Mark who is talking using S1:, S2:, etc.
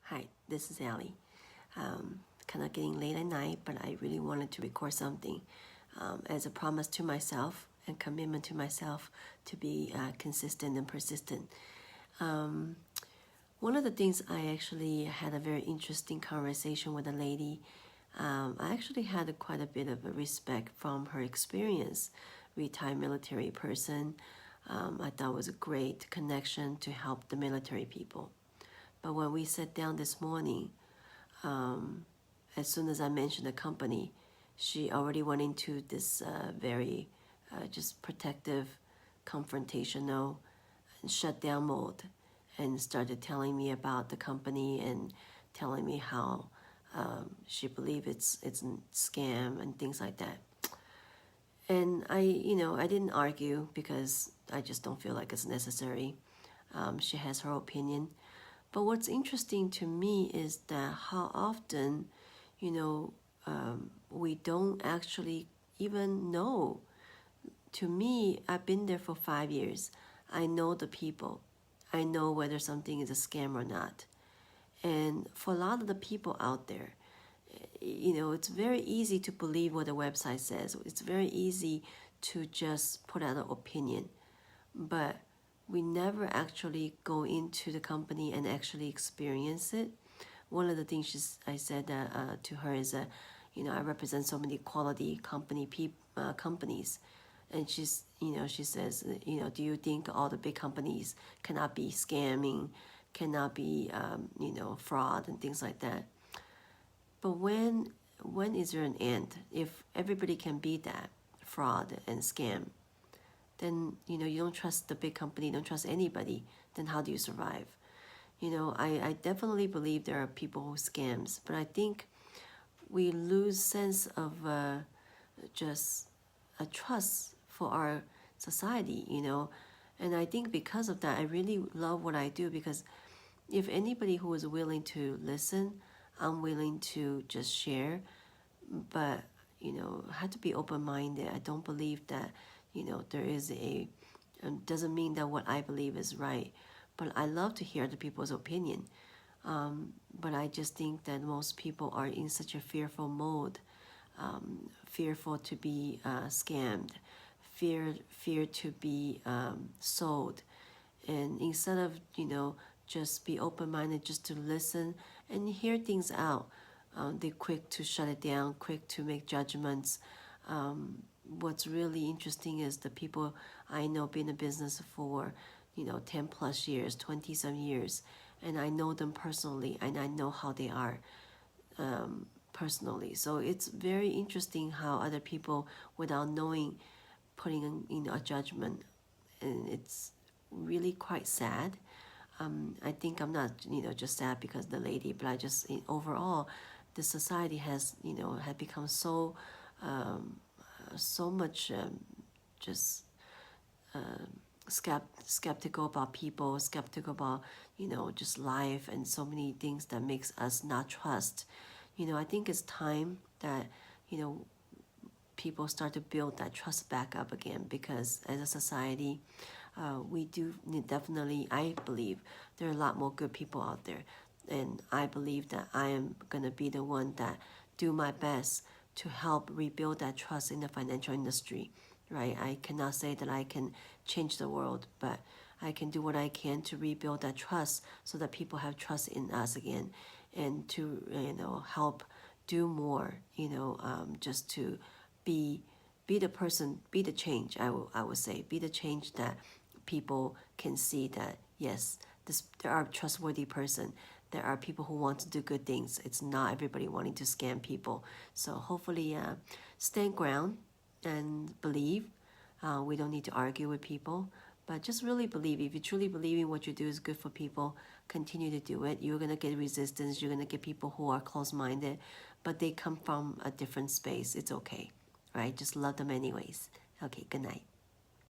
S1: Hi, this is Allie. Kind of getting late at night, but I really wanted to record something as a promise to myself and commitment to myself to be consistent and persistent. One of the things I actually had a very interesting conversation with a lady. I actually had quite a bit of a respect from her experience, retired military person. I thought it was a great connection to help the military people. But when we sat down this morning, as soon as I mentioned the company, she already went into this very just protective, confrontational, and shutdown mode, and started telling me about the company and telling me how she believed it's a scam and things like that. And I didn't argue because I just don't feel like it's necessary. She has her opinion. But what's interesting to me is that how often, we don't actually even know. To me, I've been there for 5 years. I know the people. I know whether something is a scam or not. And for a lot of the people out there, it's very easy to believe what the website says. It's very easy to just put out an opinion. But we never actually go into the company and actually experience it. One of the things I said to her is that, I represent so many quality companies, and she says, do you think all the big companies cannot be scamming, cannot be, fraud and things like that? But when is there an end? If everybody can be that fraud and scam, then you don't trust the big company, you don't trust anybody, then how do you survive? I definitely believe there are people who scams, but I think we lose sense of just a trust for our society, and I think because of that, I really love what I do, because if anybody who is willing to listen, I'm willing to just share, but have to be open-minded. I don't believe that there is doesn't mean that what I believe is right, but I love to hear other people's opinion. But I just think that most people are in such a fearful mode, fearful to be scammed, fear to be sold, and instead of just be open-minded, just to listen and hear things out, they're quick to shut it down, quick to make judgments. What's really interesting is the people I know been in business for 10 plus years, 20 some years, and I know them personally, and I know how they are personally. So it's very interesting how other people, without knowing, putting in a judgment, and it's really quite sad. I think I'm not just sad because the lady, but I just overall, the society has had become so so much just skeptical about people, skeptical about just life, and so many things that makes us not trust. I think it's time that people start to build that trust back up again, because as a society, we do definitely, I believe there are a lot more good people out there, and I believe that I am going to be the one that do my best to help rebuild that trust in the financial industry, right? I cannot say that I can change the world, but I can do what I can to rebuild that trust so that people have trust in us again, and to help do more, just to be the person, be the change. I would say be the change that people can see that yes, there are trustworthy person. There are people who want to do good things. It's not everybody wanting to scam people. So hopefully, stand ground and believe. We don't need to argue with people, but just really believe. If you truly believe in what you do is good for people, continue to do it. You're going to get resistance. You're going to get people who are close-minded, but they come from a different space. It's okay, right? Just love them anyways. Okay, good night.